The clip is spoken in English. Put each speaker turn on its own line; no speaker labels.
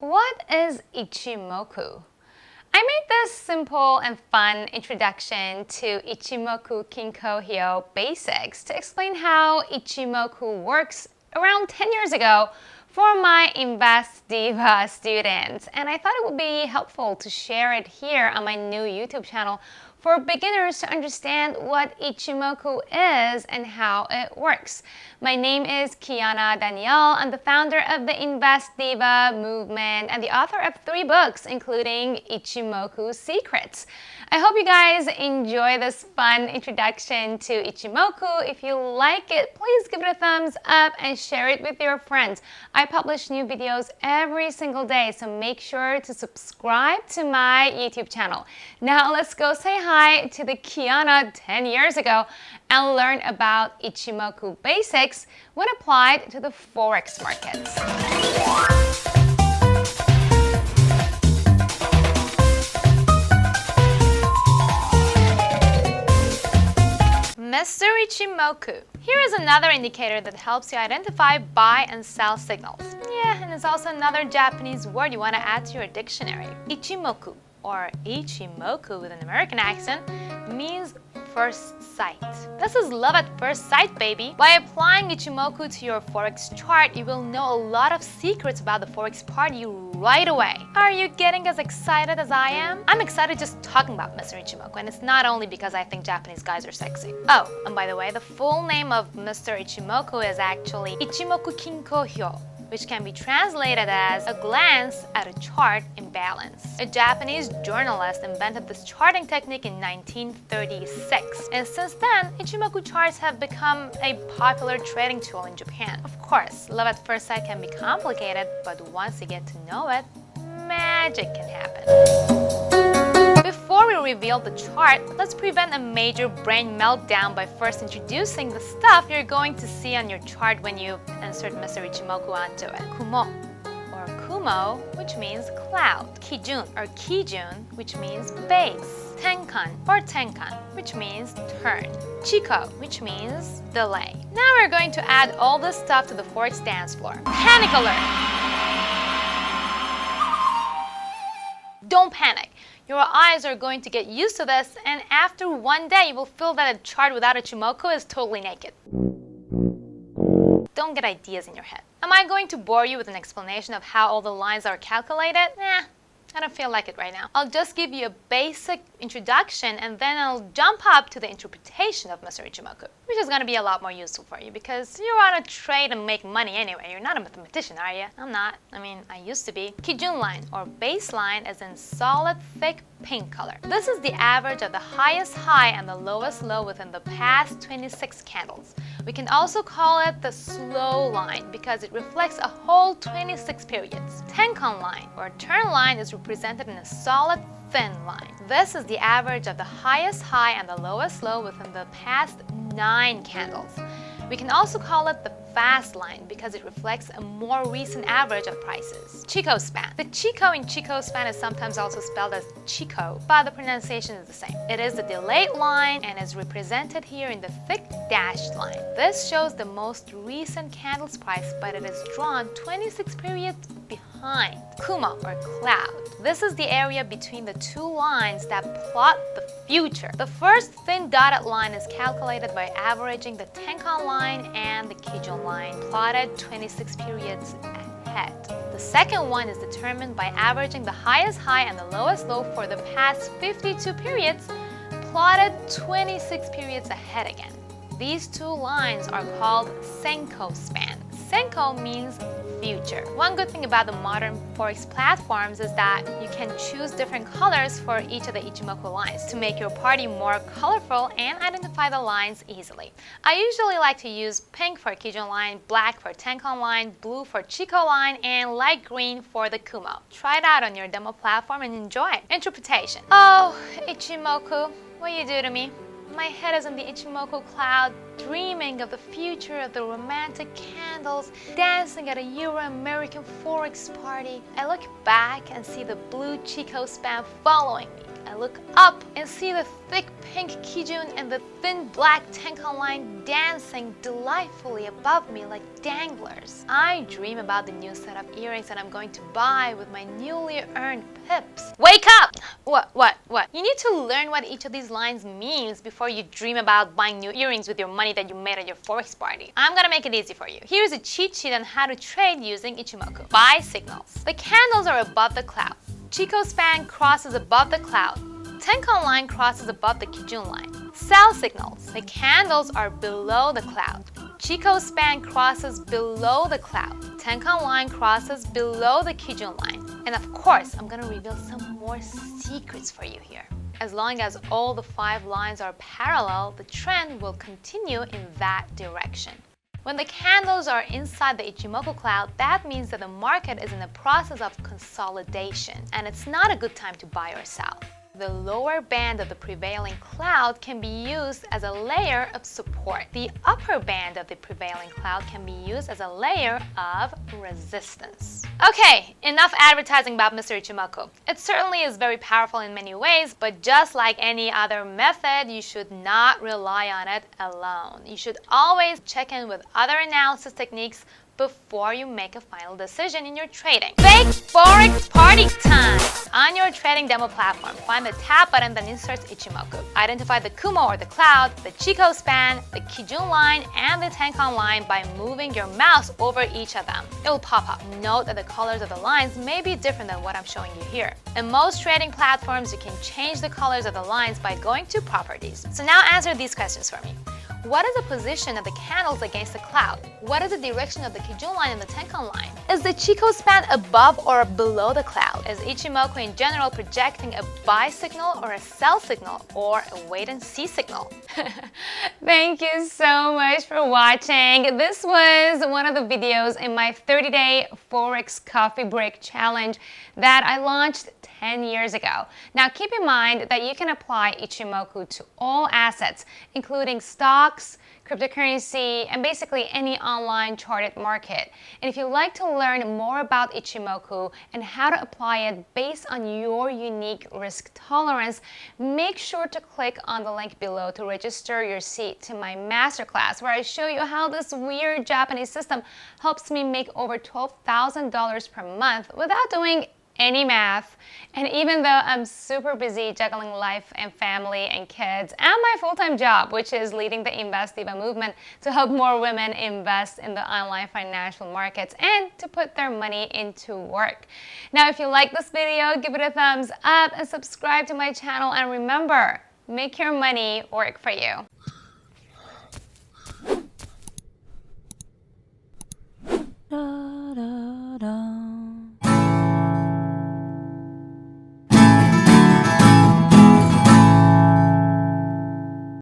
What is Ichimoku? I made this simple and fun introduction to Ichimoku Kinko Hyo Basics to explain how Ichimoku works around 10 years ago for my Invest Diva students, and I thought it would be helpful to share it here on my new YouTube channel for beginners to understand what Ichimoku is and how it works. My name is Kiana Danial. I'm the founder of the Invest Diva movement and the author of 3 books, including Ichimoku Secrets. I hope you guys enjoy this fun introduction to Ichimoku. If you like it, please give it a thumbs up and share it with your friends. I publish new videos every single day, so make sure to subscribe to my YouTube channel. Now let's go say hi to the Kiana 10 years ago and learn about Ichimoku basics when applied to the forex markets. Mr. Ichimoku. Here is another indicator that helps you identify buy and sell signals. Yeah, and it's also another Japanese word you want to add to your dictionary. Ichimoku, or Ichimoku with an American accent, means first sight. This is love at first sight, baby. By applying Ichimoku to your forex chart, you will know a lot of secrets about the forex party right away. Are you getting as excited as I am? I'm excited just talking about Mr. Ichimoku, and it's not only because I think Japanese guys are sexy. Oh, and by the way, the full name of Mr. Ichimoku is actually Ichimoku Kinko Hyo, which can be translated as a glance at a chart imbalance. A Japanese journalist invented this charting technique in 1936, and since then, Ichimoku charts have become a popular trading tool in Japan. Of course, love at first sight can be complicated, but once you get to know it, magic can happen. Before we reveal the chart, let's prevent a major brain meltdown by first introducing the stuff you're going to see on your chart when you insert Mr. Ichimoku onto it. Kumo, or Kumo, which means cloud. Kijun, or Kijun, which means base. Tenkan, or Tenkan, which means turn. Chiko, which means delay. Now we're going to add all this stuff to the forex dance floor. Panic alert! Don't panic. Your eyes are going to get used to this, and after one day, you will feel that a chart without Ichimoku is totally naked. Don't get ideas in your head. Am I going to bore you with an explanation of how all the lines are calculated? Nah, I don't feel like it right now. I'll just give you a basic introduction, and then I'll jump up to the interpretation of Mr. Ichimoku, which is going to be a lot more useful for you because you want to trade and make money anyway. You're not a mathematician, are you? I'm not. I mean, I used to be. Kijun line, or baseline, is in solid, thick pink color. This is the average of the highest high and the lowest low within the past 26 candles. We can also call it the slow line because it reflects a whole 26 periods. Tenkan line, or turn line, is represented in a solid, thin line. This is the average of the highest high and the lowest low within the past 9 candles. We can also call it the fast line because it reflects a more recent average of prices. Chikou span. The Chikou in Chikou span is sometimes also spelled as Chikou, but the pronunciation is the same. It is the delayed line and is represented here in the thick dashed line. This shows the most recent candle's price, but it is drawn 26 periods behind. Kumo, or cloud. This is the area between the 2 lines that plot the future. The first thin dotted line is calculated by averaging the Tenkan line and the Kijun line, plotted 26 periods ahead. The second one is determined by averaging the highest high and the lowest low for the past 52 periods, plotted 26 periods ahead again. These 2 lines are called Senko span. Senko means future. One good thing about the modern forex platforms is that you can choose different colors for each of the Ichimoku lines to make your party more colorful and identify the lines easily. I usually like to use pink for Kijun line, black for Tenkan line, blue for Chikou line, and light green for the Kumo. Try it out on your demo platform and enjoy. Interpretation. Oh, Ichimoku, what you do to me? My head is in the Ichimoku cloud, dreaming of the future of the romantic candles, dancing at a Euro-American forex party. I look back and see the blue Chikou span following me. I look up and see the thick pink kijun and the thin black tenkan line dancing delightfully above me like danglers. I dream about the new set of earrings that I'm going to buy with my newly earned pips. Wake up! What? You need to learn what each of these lines means before you dream about buying new earrings with your money that you made at your forex party. I'm gonna make it easy for you. Here's a cheat sheet on how to trade using Ichimoku. Buy signals. The candles are above the cloud. Chikou span crosses above the cloud. Tenkan line crosses above the kijun line. Sell signals. The candles are below the cloud. Chikou span crosses below the cloud. Tenkan line crosses below the kijun line. And of course, I'm gonna reveal some more secrets for you here. As long as all the 5 lines are parallel, the trend will continue in that direction. When the candles are inside the Ichimoku cloud, that means that the market is in the process of consolidation, and it's not a good time to buy or sell. The lower band of the prevailing cloud can be used as a layer of support. The upper band of the prevailing cloud can be used as a layer of resistance. Okay, enough advertising about Mr. Ichimoku. It certainly is very powerful in many ways, but just like any other method, you should not rely on it alone. You should always check in with other analysis techniques before you make a final decision in your trading. Fake forex party time! On your trading demo platform, find the tab button that inserts Ichimoku. Identify the Kumo or the cloud, the Chikou span, the kijun line, and the tenkan line by moving your mouse over each of them. It will pop up. Note that the colors of the lines may be different than what I'm showing you here. In most trading platforms, you can change the colors of the lines by going to Properties. So now answer these questions for me. What is the position of the candles against the cloud? What is the direction of the kijun line and the tenkan line? Is the Chikou span above or below the cloud? Is Ichimoku in general projecting a buy signal or a sell signal or a wait and see signal? Thank you so much for watching. This was one of the videos in my 30-day Forex Coffee Break Challenge that I launched 10 years ago. Now keep in mind that you can apply Ichimoku to all assets, including stocks, cryptocurrency, and basically any online charted market. And if you'd like to learn more about Ichimoku and how to apply it based on your unique risk tolerance, make sure to click on the link below to register your seat to my masterclass where I show you how this weird Japanese system helps me make over $12,000 per month without doing any math. And even though I'm super busy juggling life and family and kids and my full-time job, which is leading the Invest Diva movement to help more women invest in the online financial markets and to put their money into work. Now, if you like this video, give it a thumbs up and subscribe to my channel. And remember, make your money work for you.